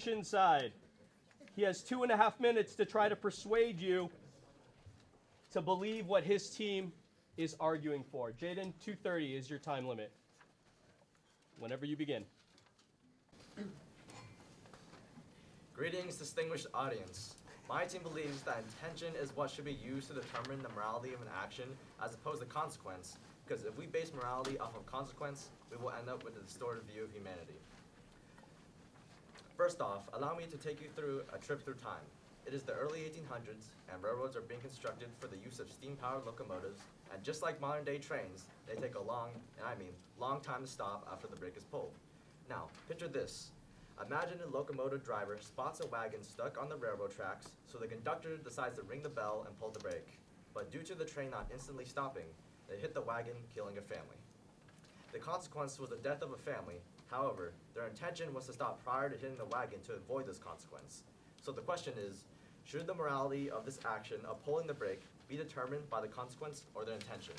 Side. He has 2.5 minutes to try to persuade you to believe what his team is arguing for. Jaden, 2:30 is your time limit. Whenever you begin. Greetings, distinguished audience. My team believes that intention is what should be used to determine the morality of an action as opposed to consequence, because if we base morality off of consequence, we will end up with a distorted view of humanity. First off, allow me to take you through a trip through time. It is the early 1800s, and railroads are being constructed for the use of steam-powered locomotives, and just like modern-day trains, they take a long time to stop after the brake is pulled. Now, picture this. Imagine a locomotive driver spots a wagon stuck on the railroad tracks, so the conductor decides to ring the bell and pull the brake. But due to the train not instantly stopping, they hit the wagon, killing a family. The consequence was the death of a family. However, their intention was to stop prior to hitting the wagon to avoid this consequence. So the question is, should the morality of this action of pulling the brake be determined by the consequence or their intention?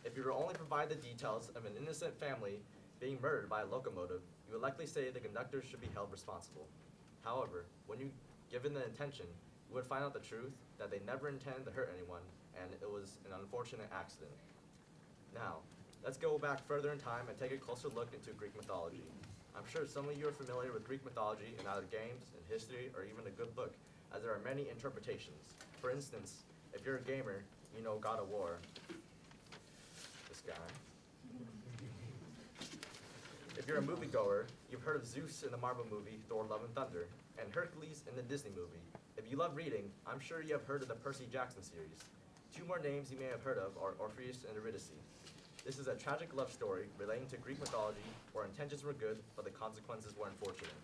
If you were only provide the details of an innocent family being murdered by a locomotive, you would likely say the conductor should be held responsible. However, when you given the intention, you would find out the truth that they never intended to hurt anyone, and it was an unfortunate accident. Now, let's go back further in time and take a closer look into Greek mythology. I'm sure some of you are familiar with Greek mythology in either games, in history, or even a good book, as there are many interpretations. For instance, if you're a gamer, you know God of War. This guy. If you're a moviegoer, you've heard of Zeus in the Marvel movie Thor: Love and Thunder, and Hercules in the Disney movie. If you love reading, I'm sure you have heard of the Percy Jackson series. Two more names you may have heard of are Orpheus and Eurydice. This is a tragic love story relating to Greek mythology where intentions were good, but the consequences were unfortunate.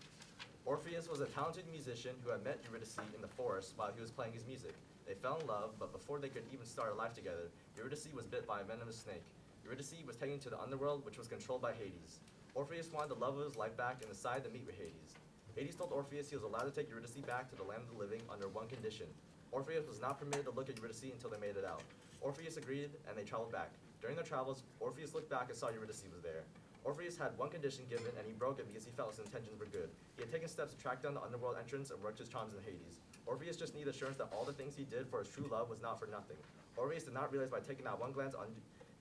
Orpheus was a talented musician who had met Eurydice in the forest while he was playing his music. They fell in love, but before they could even start a life together, Eurydice was bit by a venomous snake. Eurydice was taken to the underworld, which was controlled by Hades. Orpheus wanted the love of his life back and decided to meet with Hades. Hades told Orpheus he was allowed to take Eurydice back to the land of the living under one condition. Orpheus was not permitted to look at Eurydice until they made it out. Orpheus agreed, and they traveled back. During their travels, Orpheus looked back and saw Eurydice was there. Orpheus had one condition given, and he broke it because he felt his intentions were good. He had taken steps to track down the underworld entrance and worked his charms in Hades. Orpheus just needed assurance that all the things he did for his true love was not for nothing. Orpheus did not realize by taking that one glance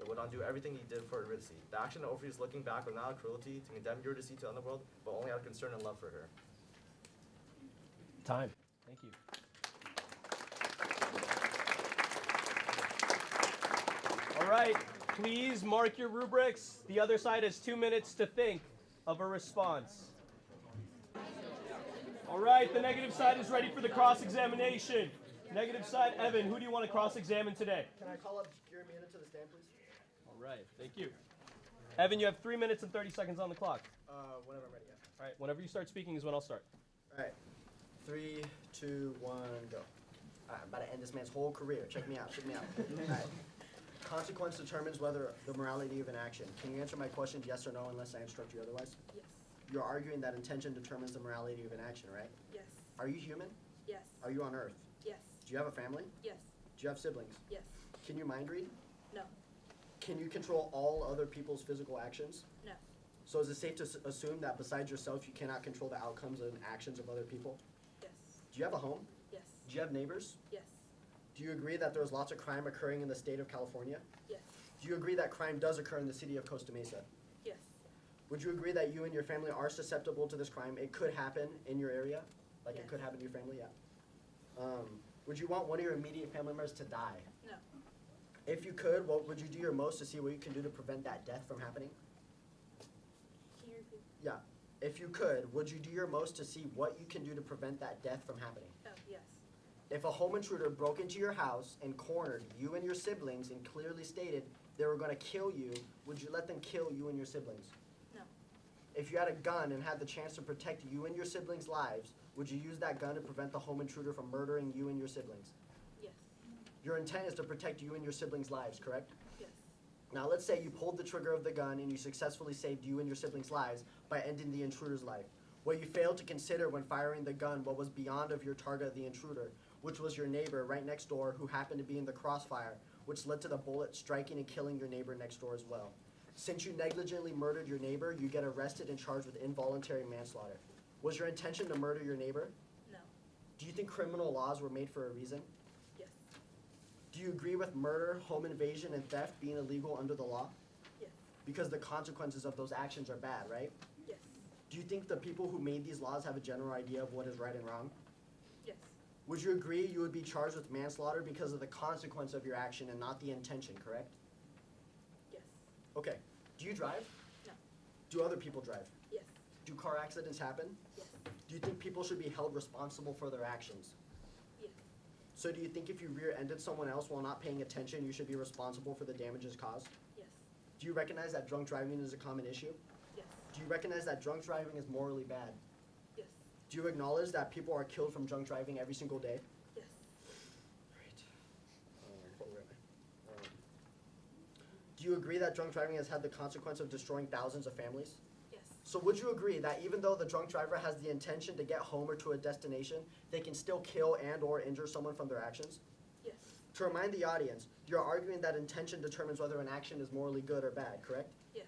it would undo everything he did for Eurydice. The action of Orpheus looking back was not a cruelty to condemn Eurydice to the underworld, but only out of concern and love for her. Time. Thank you. All right, please mark your rubrics. The other side has 2 minutes to think of a response. All right, the negative side is ready for the cross-examination. Negative side, Evan, who do you want to cross-examine today? Can I call up Jeremiah to the stand, please? All right, thank you. Evan, you have 3 minutes and 30 seconds on the clock. Whenever I'm ready, yeah. All right, whenever you start speaking is when I'll start. All right. 3, 2, 1, go. All right, I'm about to end this man's whole career. Check me out, check me out. All right. Consequence determines whether the morality of an action. Can you answer my questions yes or no unless I instruct you otherwise? Yes. You're arguing that intention determines the morality of an action, right? Yes. Are you human? Yes. Are you on Earth? Yes. Do you have a family? Yes. Do you have siblings? Yes. Can you mind read? No. Can you control all other people's physical actions? No. So is it safe to assume that besides yourself, you cannot control the outcomes and actions of other people? Yes. Do you have a home? Yes. Do you have neighbors? Yes. Do you agree that there's lots of crime occurring in the state of California? Yes. Do you agree that crime does occur in the city of Costa Mesa? Yes. Would you agree that you and your family are susceptible to this crime? It could happen in your area? Like Yes. it could happen to your family? Yeah. Would you want one of your immediate family members to die? No. If you could, what would you do your most to see what you can do to prevent that death from happening? Can you repeat? Yeah. If you could, would you do your most to see what you can do to prevent that death from happening? Oh, yes. If a home intruder broke into your house and cornered you and your siblings and clearly stated they were going to kill you, would you let them kill you and your siblings? No. If you had a gun and had the chance to protect you and your siblings' lives, would you use that gun to prevent the home intruder from murdering you and your siblings? Yes. Your intent is to protect you and your siblings' lives, correct? Yes. Now let's say you pulled the trigger of the gun and you successfully saved you and your siblings' lives by ending the intruder's life. What you failed to consider when firing the gun what was beyond of your target of the intruder, which was your neighbor right next door who happened to be in the crossfire, which led to the bullet striking and killing your neighbor next door as well. Since you negligently murdered your neighbor, you get arrested and charged with involuntary manslaughter. Was your intention to murder your neighbor? No. Do you think criminal laws were made for a reason? Yes. Do you agree with murder, home invasion, and theft being illegal under the law? Yes. Because the consequences of those actions are bad, right? Yes. Do you think the people who made these laws have a general idea of what is right and wrong? Yes. Would you agree you would be charged with manslaughter because of the consequence of your action and not the intention, correct? Yes. Okay. Do you drive? No. Do other people drive? Yes. Do car accidents happen? Yes. Do you think people should be held responsible for their actions? Yes. So do you think if you rear-ended someone else while not paying attention, you should be responsible for the damages caused? Yes. Do you recognize that drunk driving is a common issue? Yes. Do you recognize that drunk driving is morally bad? Yes. Do you acknowledge that people are killed from drunk driving every single day? Yes. Do you agree that drunk driving has had the consequence of destroying thousands of families? Yes. So would you agree that even though the drunk driver has the intention to get home or to a destination, they can still kill and or injure someone from their actions? Yes. To remind the audience, you're arguing that intention determines whether an action is morally good or bad, correct? Yes.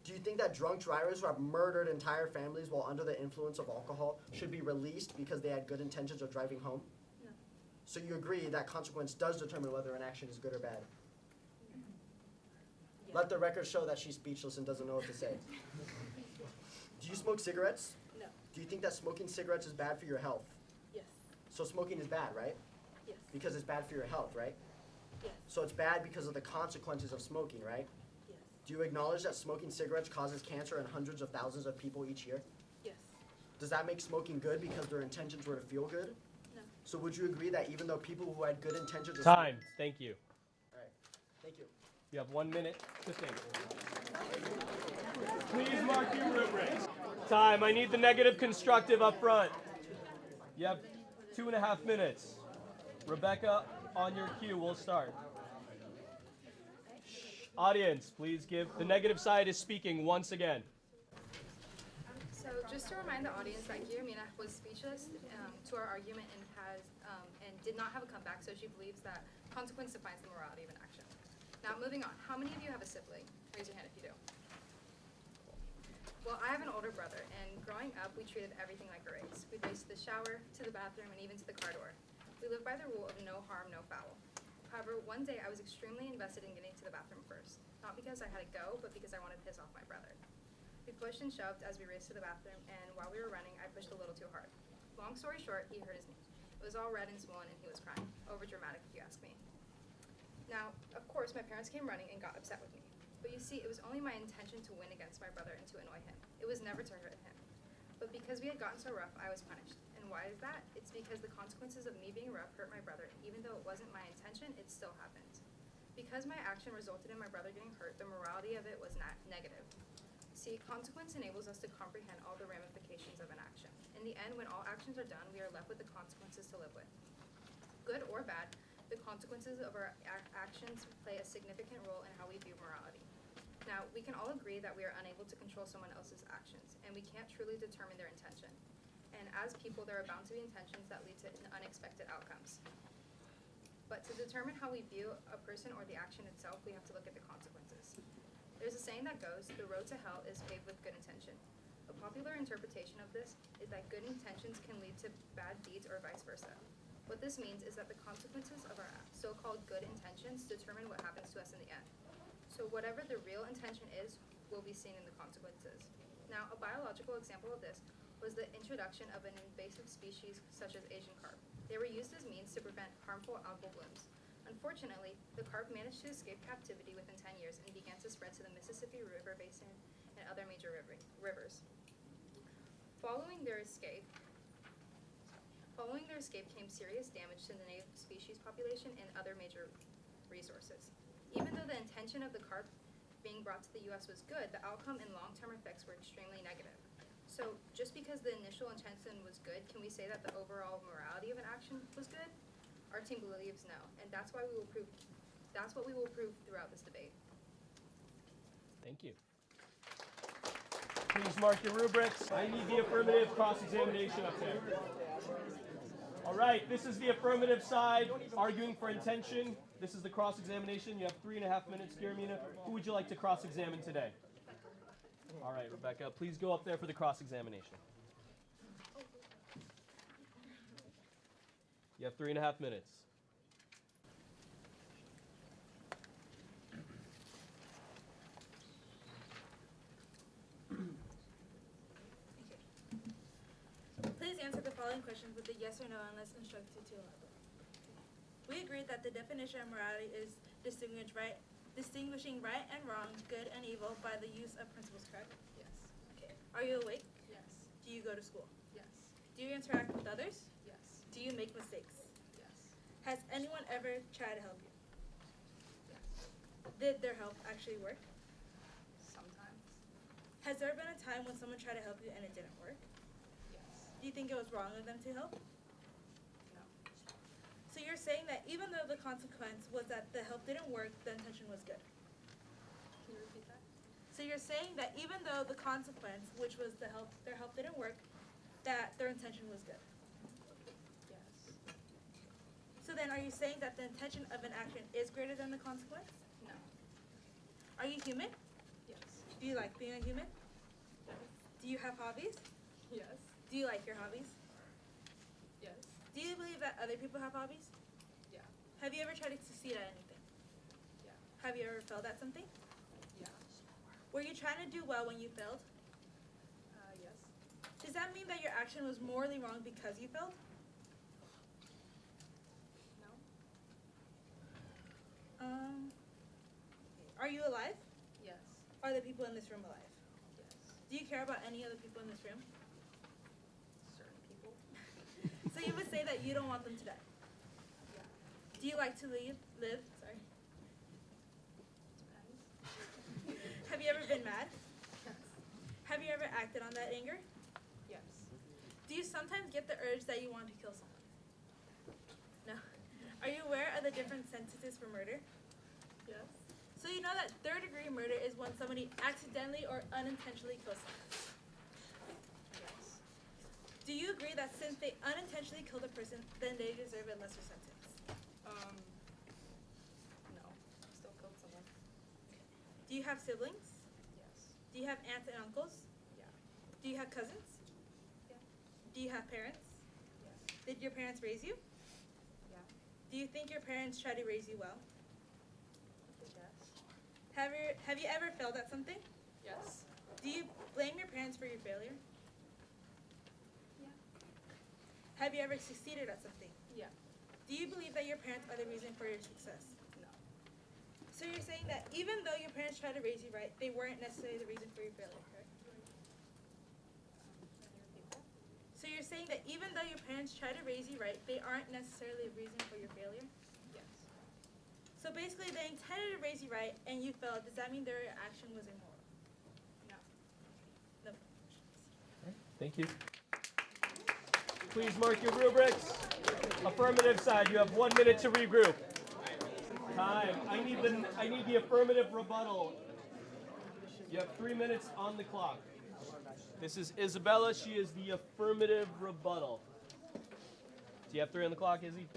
Do you think that drunk drivers who have murdered entire families while under the influence of alcohol should be released because they had good intentions of driving home? No. So you agree that consequence does determine whether an action is good or bad? Yes. Let the record show that she's speechless and doesn't know what to say. Do you smoke cigarettes? No. Do you think that smoking cigarettes is bad for your health? Yes. So smoking is bad, right? Yes. Because it's bad for your health, right? Yes. So it's bad because of the consequences of smoking, right? Yes. Do you acknowledge that smoking cigarettes causes cancer in hundreds of thousands of people each year? Yes. Does that make smoking good because their intentions were to feel good? No. So would you agree that even though people who had good intentions were Time. Thank you. All right. Thank you. You have 1 minute to think. Please mark your rubrics. Time. I need the negative constructive up front. You have 2.5 minutes. Rebecca, on your cue, we'll start. Shh. Audience, please give. The negative side is speaking once again. So just to remind the audience that Guillermina was speechless to our argument and did not have a comeback, so she believes that consequence defines the morality of an action. Now moving on, how many of you have a sibling? Raise your hand if you do. Well, I have an older brother, and growing up, we treated everything like a race. We'd race to the shower, to the bathroom, and even to the car door. We lived by the rule of no harm, no foul. However, one day I was extremely invested in getting to the bathroom first. Not because I had to go, but because I wanted to piss off my brother. We pushed and shoved as we raced to the bathroom, and while we were running, I pushed a little too hard. Long story short, he hurt his knee. It was all red and swollen, and he was crying. Over-dramatic, if you ask me. Now, of course, my parents came running and got upset with me. But you see, it was only my intention to win against my brother and to annoy him. It was never to hurt him. But because we had gotten so rough, I was punished. And why is that? It's because the consequences of me being rough hurt my brother. Even though it wasn't my intention, it still happened. Because my action resulted in my brother getting hurt, the morality of it was not negative. See, consequence enables us to comprehend all the ramifications of an action. In the end, when all actions are done, we are left with the consequences to live with. Good or bad, the consequences of our actions play a significant role in how we view morality. Now, we can all agree that we are unable to control someone else's actions, and we can't truly determine their intention. And as people, there are bound to be intentions that lead to unexpected outcomes. But to determine how we view a person or the action itself, we have to look at the consequences. There's a saying that goes, the road to hell is paved with good intention. A popular interpretation of this is that good intentions can lead to bad deeds or vice versa. What this means is that the consequences of our so-called good intentions determine what happens to us in the end. So whatever the real intention is, will be seen in the consequences. Now, a biological example of this was the introduction of an invasive species such as Asian carp. They were used as means to prevent harmful algal blooms. Unfortunately, the carp managed to escape captivity within 10 years and began to spread to the Mississippi River Basin and other major rivers. Following their escape came serious damage to the native species population and other major resources. Even though the intention of the carp being brought to the U.S. was good, the outcome and long-term effects were extremely negative. So just because the initial intention was good, can we say that the overall morality of an action was good? Our team believes no, and that's what we will prove throughout this debate. Thank you. Please mark your rubrics. I need the affirmative cross-examination up there. All right, this is the affirmative side, arguing for intention. This is the cross-examination. You have 3.5 minutes, Guillermina. Who would you like to cross-examine today? All right, Rebecca, please go up there for the cross-examination. You have 3.5 minutes. Please answer the following questions with a yes or no unless instructed to elaborate. We agreed that the definition of morality is distinguishing right and wrong, good and evil by the use of principles, correct? Yes. Okay. Are you awake? Yes. Do you go to school? Yes. Do you interact with others? Yes. Do you make mistakes? Yes. Has anyone ever tried to help you? Yes. Did their help actually work? Sometimes. Has there been a time when someone tried to help you and it didn't work? Yes. Do you think it was wrong of them to help? No. So you're saying that even though the consequence was that the help didn't work, the intention was good. Can you repeat that? So you're saying that even though the consequence, which was their help didn't work, that their intention was good. Yes. So then are you saying that the intention of an action is greater than the consequence? No. Are you human? Yes. Do you like being a human? Do you have hobbies? Yes. Do you like your hobbies? Yes. Do you believe that other people have hobbies? Yeah. Have you ever tried to succeed at anything? Yeah. Have you ever failed at something? Yeah. Were you trying to do well when you failed? Yes. Does that mean that your action was morally wrong because you failed? No. Are you alive? Yes. Are the people in this room alive? Yes. Do you care about any other people in this room? Certain people. So you would say that you don't want them to die. Yeah. Do you like to live? Sorry. Depends. Have you ever been mad? Yes. Have you ever acted on that anger? Yes. Do you sometimes get the urge that you want to kill someone? No. Are you aware of the different sentences for murder? Yes. So you know that third-degree murder is when somebody accidentally or unintentionally kills someone. Yes. Do you agree that since they unintentionally killed a person, then they deserve a lesser sentence? No. Still killed someone. Do you have siblings? Yes. Do you have aunts and uncles? Yeah. Do you have cousins? Yeah. Do you have parents? Yes. Did your parents raise you? Yeah. Do you think your parents try to raise you well? Yes. Have you ever failed at something? Yes. Do you blame your parents for your failure? Yeah. Have you ever succeeded at something? Yeah. Do you believe that your parents are the reason for your success? No. So you're saying that even though your parents tried to raise you right, they weren't necessarily the reason for your failure, correct? Can you repeat that? So you're saying that even though your parents try to raise you right, they aren't necessarily the reason for your failure? Yes. So basically they intended to raise you right and you failed. Does that mean their action was immoral? No. No. Thank you. Please mark your rubrics. Affirmative side, you have 1 minute to regroup. Time. I need the affirmative rebuttal. You have 3 minutes on the clock. This is Isabella. She is the affirmative rebuttal. Do you have 3 on the clock, Izzy?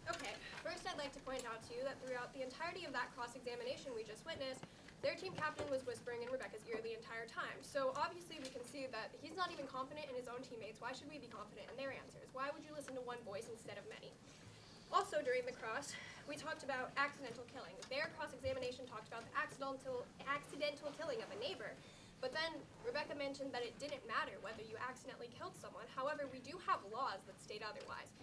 Okay, first I'd like to point out to you that throughout the entirety of that cross-examination we just witnessed, their team captain was whispering in Rebecca's ear the entire time. So obviously we can see that he's not even confident in his own teammates. Why should we be confident in their answers? Why would you listen to one voice instead of many? Also during the cross, we talked about accidental killing. Their cross-examination talked about the accidental killing of a neighbor. But then Rebecca mentioned that it didn't matter whether you accidentally killed someone. However, we do have laws that state otherwise.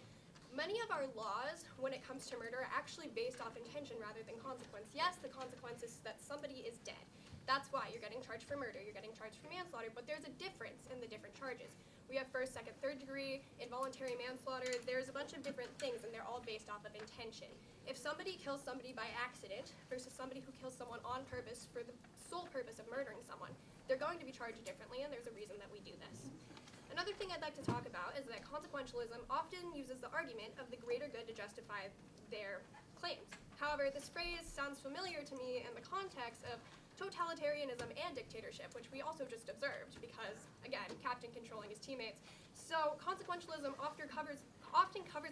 Many of our laws, when it comes to murder, are actually based off intention rather than consequence. Yes, the consequence is that somebody is dead. That's why you're getting charged for murder, you're getting charged for manslaughter, but there's a difference in the different charges. We have first, second, third degree, involuntary manslaughter. There's a bunch of different things, and they're all based off of intention. If somebody kills somebody by accident versus somebody who kills someone on purpose for the sole purpose of murdering someone, they're going to be charged differently, and there's a reason that we do this. Another thing I'd like to talk about is that consequentialism often uses the argument of the greater good to justify their claims. However, this phrase sounds familiar to me in the context of totalitarianism and dictatorship, which we also just observed because, again, captain controlling his teammates. So consequentialism often covers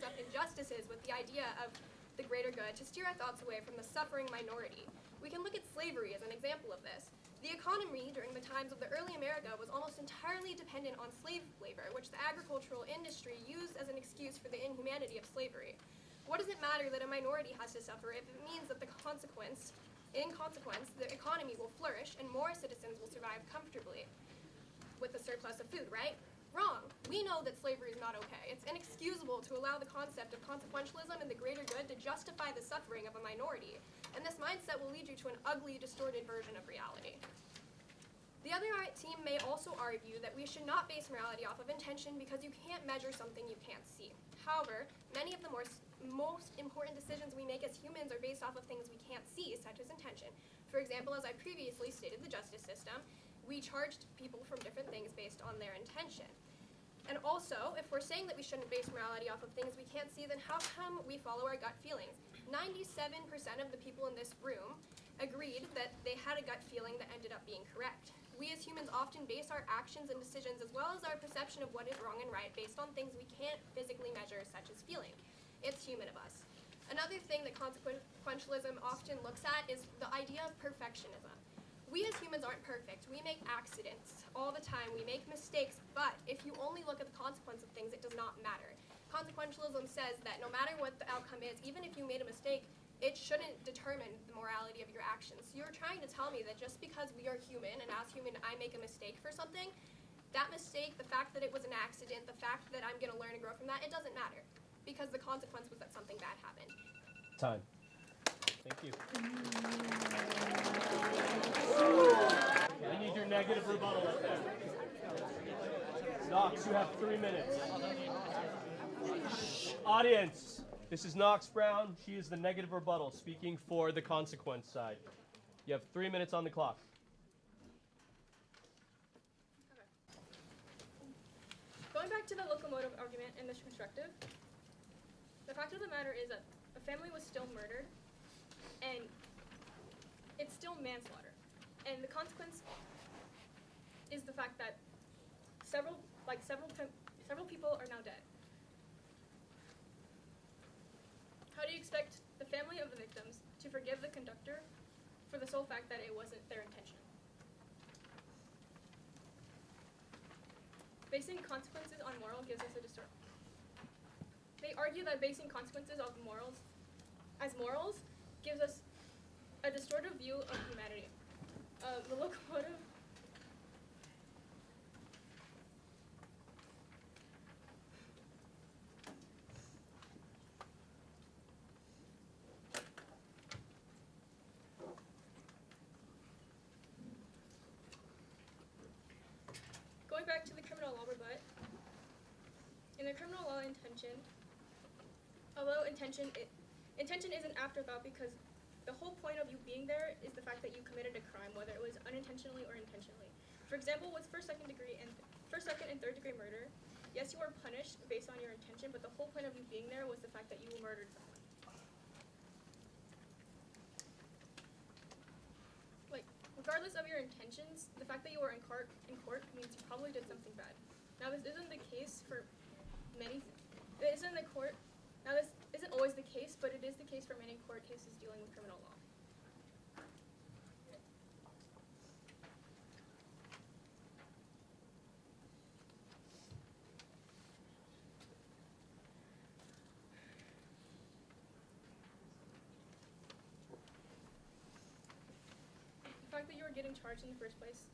up injustices with the idea of the greater good to steer our thoughts away from the suffering minority. We can look at slavery as an example of this. The economy during the times of the early America was almost entirely dependent on slave labor, which the agricultural industry used as an excuse for the inhumanity of slavery. What does it matter that a minority has to suffer if it means that in consequence, the economy will flourish and more citizens will survive comfortably with the surplus of food, right? Wrong. We know that slavery is not okay. It's inexcusable to allow the concept of consequentialism and the greater good to justify the suffering of a minority. And this mindset will lead you to an ugly, distorted version of reality. The other team may also argue that we should not base morality off of intention because you can't measure something you can't see. However, many of the most important decisions we make as humans are based off of things we can't see, such as intention. For example, as I previously stated, the justice system, we charged people from different things based on their intention. And also, if we're saying that we shouldn't base morality off of things we can't see, then how come we follow our gut feelings? 97% of the people in this room agreed that they had a gut feeling that ended up being correct. We as humans often base our actions and decisions as well as our perception of what is wrong and right based on things we can't physically measure, such as feeling. It's human of us. Another thing that consequentialism often looks at is the idea of perfectionism. We as humans aren't perfect. We make accidents all the time. We make mistakes, but if you only look at the consequence of things, it does not matter. Consequentialism says that no matter what the outcome is, even if you made a mistake, it shouldn't determine the morality of your actions. So you're trying to tell me that just because we are human, and as human I make a mistake for something, that mistake, the fact that it was an accident, the fact that I'm going to learn and grow from that, it doesn't matter. Because the consequence was that something bad happened. Time. Thank you. I need your negative rebuttal up there. Knox, you have 3 minutes. Shh. Audience, this is Knox Brown. She is the negative rebuttal, speaking for the consequence side. You have 3 minutes on the clock. Going back to the locomotive argument in this perspective, the fact of the matter is that a family was still murdered, and it's still manslaughter. And the consequence is the fact that several people are now dead. How do you expect the family of the victims to forgive the conductor for the sole fact that it wasn't their intention? Basing consequences on moral gives us a distortion. They argue that basing consequences of morals gives us a distorted view of humanity. The locomotive Going back to the criminal law rebut, in the criminal law although intention is an afterthought because the whole point of you being there is the fact that you committed a crime, whether it was unintentionally or intentionally. For example, with first, second, and third degree murder, yes, you are punished based on your intention, but the whole point of you being there was the fact that you murdered someone. Like, regardless of your intentions, the fact that you were in court means you probably did something bad. Now, this isn't the case for many. This isn't always the case, but it is the case for many court cases dealing with criminal law. The fact that you were getting charged in the first place.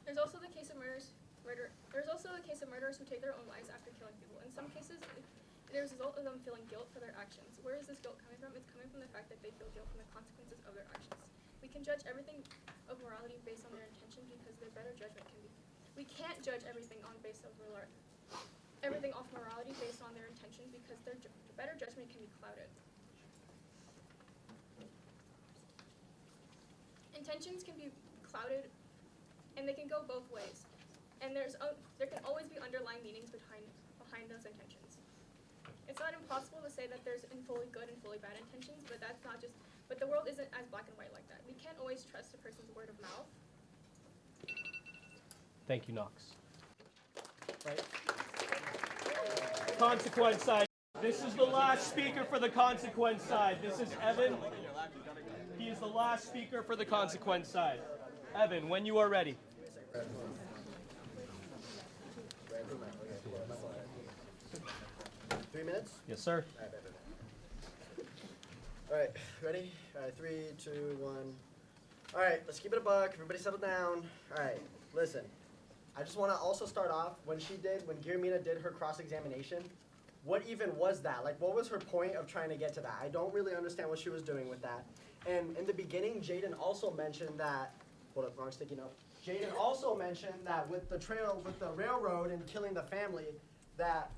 There's also the case of There's also the case of murderers who take their own lives after killing people. In some cases, there's a result of them feeling guilt for their actions. Where is this guilt coming from? It's coming from the fact that they feel guilt from the consequences of their actions. We can judge everything of morality based on their intention because their better judgment can be. We can't judge everything off morality based on their intentions because their better judgment can be clouded. Intentions can be clouded, and they can go both ways. And there can always be underlying meanings behind those intentions. It's it's not impossible to say that there's fully good and fully bad intentions, but that's not just, but the world isn't as black and white like that. We can't always trust a person's word of mouth. Thank you, Knox. Right? Consequence side. This is the last speaker for the consequence side. This is Evan. He is the last speaker for the consequence side. Evan, when you are ready. 3 minutes? Yes, sir. All right, ready? All right, 3, 2, 1. All right, let's keep it a buck. Everybody settle down. All right, listen. I just want to also start off when Guillermina did her cross-examination. What even was that? Like, what was her point of trying to get to that? I don't really understand what she was doing with that. And in the beginning, Jaden also mentioned that. Hold up, wrong sticky note. Jaden also mentioned that with the railroad and killing the family, that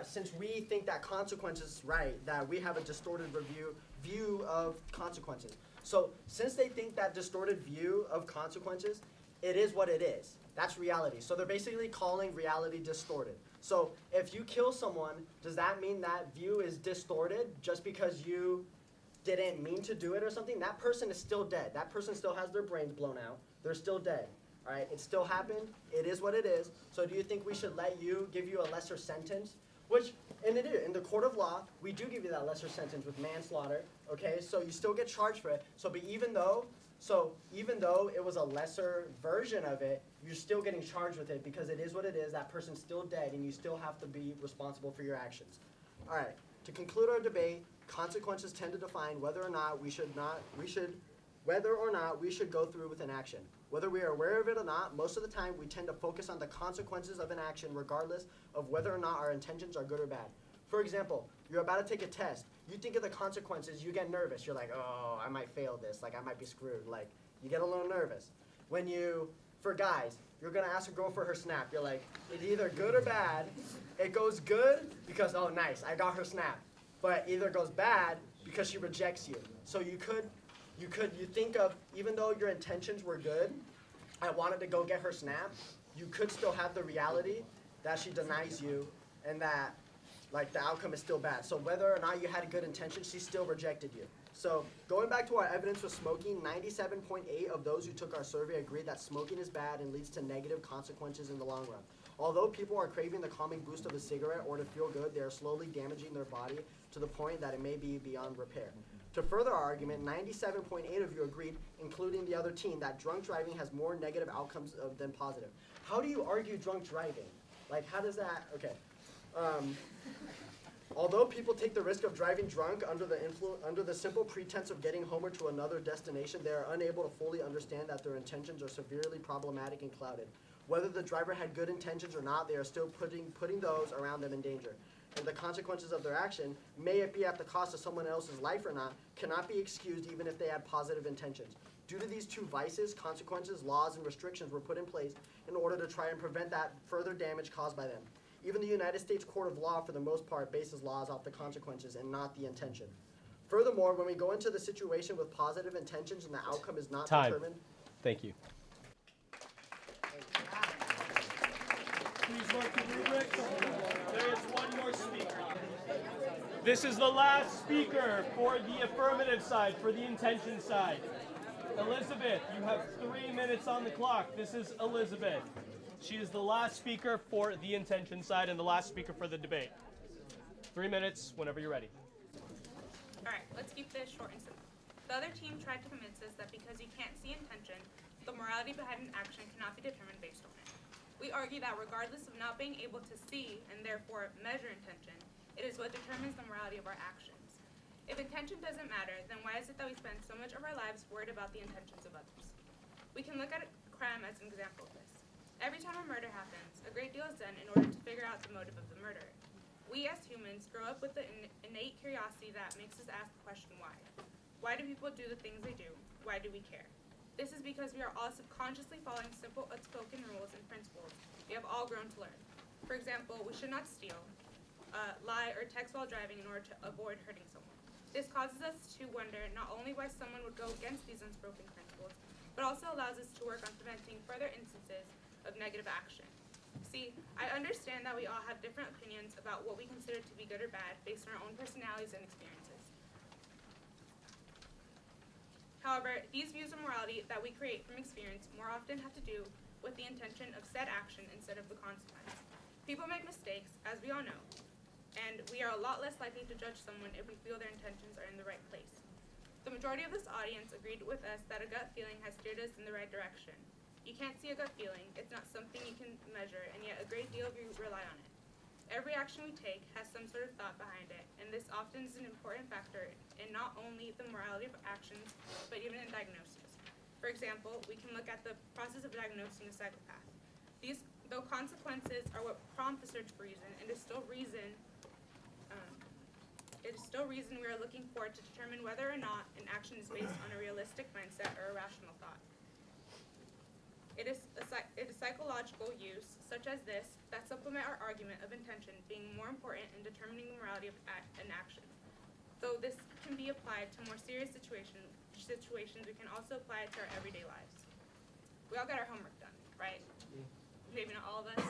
since we think that consequence is right, that we have a distorted view of consequences. So since they think that distorted view of consequences, it is what it is. That's reality. So they're basically calling reality distorted. So if you kill someone, does that mean that view is distorted just because you didn't mean to do it or something? That person is still dead. That person still has their brains blown out. They're still dead. All right, it still happened. It is what it is. So do you think we should give you a lesser sentence? Which, in the court of law, we do give you that lesser sentence with manslaughter. Okay, so you still get charged for it. But even though it was a lesser version of it, you're still getting charged with it because it is what it is. That person's still dead, and you still have to be responsible for your actions. All right. To conclude our debate, consequences tend to define whether or not we should go through with an action. Whether we are aware of it or not, most of the time we tend to focus on the consequences of an action regardless of whether or not our intentions are good or bad. For example, you're about to take a test. You think of the consequences, you get nervous. You're like, oh, I might fail this. Like, I might be screwed. Like, you get a little nervous. For guys, you're going to ask a girl for her snap. You're like, it's either good or bad. It goes good because, oh, nice, I got her snap. But either it goes bad because she rejects you. So you think of, even though your intentions were good, I wanted to go get her snap, you could still have the reality that she denies you and that, like, the outcome is still bad. So whether or not you had a good intention, she still rejected you. So going back to our evidence with smoking, 97.8 of those who took our survey agreed that smoking is bad and leads to negative consequences in the long run. Although people are craving the calming boost of a cigarette or to feel good, they are slowly damaging their body to the point that it may be beyond repair. To further our argument, 97.8 of you agreed, including the other team, that drunk driving has more negative outcomes than positive. How do you argue drunk driving? Like, how does that, okay. Although people take the risk of driving drunk under the simple pretense of getting home or to another destination, they are unable to fully understand that their intentions are severely problematic and clouded. Whether the driver had good intentions or not, they are still putting those around them in danger. And the consequences of their action, may it be at the cost of someone else's life or not, cannot be excused even if they had positive intentions. Due to these two vices, consequences, laws, and restrictions were put in place in order to try and prevent that further damage caused by them. Even the United States Court of Law, for the most part, bases laws off the consequences and not the intention. Furthermore, when we go into the situation with positive intentions and the outcome is not determined... Thank you. Please mark the rubric. There is one more speaker. This is the last speaker for the affirmative side, for the intention side. Elizabeth, you have 3 minutes on the clock. This is Elizabeth. She is the last speaker for the intention side and the last speaker for the debate. 3 minutes, whenever you're ready. All right, let's keep this short and simple. The other team tried to convince us that because you can't see intention, the morality behind an action cannot be determined based on it. We argue that regardless of not being able to see and therefore measure intention, it is what determines the morality of our actions. If intention doesn't matter, then why is it that we spend so much of our lives worried about the intentions of others? We can look at crime as an example of this. Every time a murder happens, a great deal is done in order to figure out the motive of the murderer. We as humans grow up with the innate curiosity that makes us ask the question why. Why do people do the things they do? Why do we care? This is because we are all subconsciously following simple unspoken rules and principles we have all grown to learn. For example, we should not steal, lie, or text while driving in order to avoid hurting someone. This causes us to wonder not only why someone would go against these unspoken principles, but also allows us to work on preventing further instances of negative action. See, I understand that we all have different opinions about what we consider to be good or bad based on our own personalities and experiences. However, these views of morality that we create from experience more often have to do with the intention of said action instead of the consequence. People make mistakes, as we all know, and we are a lot less likely to judge someone if we feel their intentions are in the right place. The majority of this audience agreed with us that a gut feeling has steered us in the right direction. You can't see a gut feeling, it's not something you can measure, and yet a great deal of you rely on it. Every action we take has some sort of thought behind it, and this often is an important factor in not only the morality of actions, but even in diagnosis. For example, we can look at the process of diagnosing a psychopath. Though consequences are what prompt the search for reason, it is still reason we are looking for to determine whether or not an action is based on a realistic mindset or a rational thought. It is psychological use, such as this, that supplement our argument of intention being more important in determining the morality of an action. Though this can be applied to more serious situations, we can also apply it to our everyday lives. We all get our homework done, right? Maybe not all of us,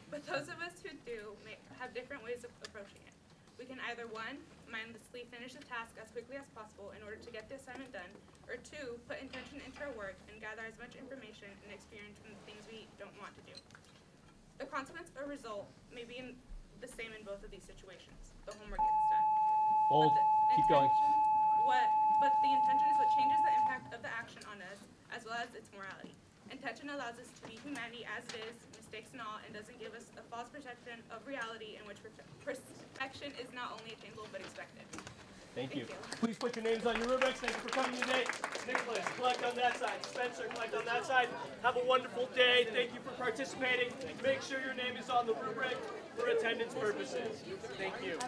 but those of us who do may have different ways of approaching it. We can either 1, mindlessly finish the task as quickly as possible in order to get the assignment done, or 2, put intention into our work and gather as much information and experience from the things we don't want to do. The consequence or result may be the same in both of these situations. The homework gets done. Hold. Keep going. But the intention is what changes the impact of the action on us, as well as its morality. Intention allows us to be humanity as it is, mistakes and all, and doesn't give us a false perception of reality in which perfection is not only attainable but expected. Thank you. Please put your names on your rubrics. Thank you for coming today. Nicholas, collect on that side. Spencer, collect on that side. Have a wonderful day. Thank you for participating. Make sure your name is on the rubric for attendance purposes. Thank you.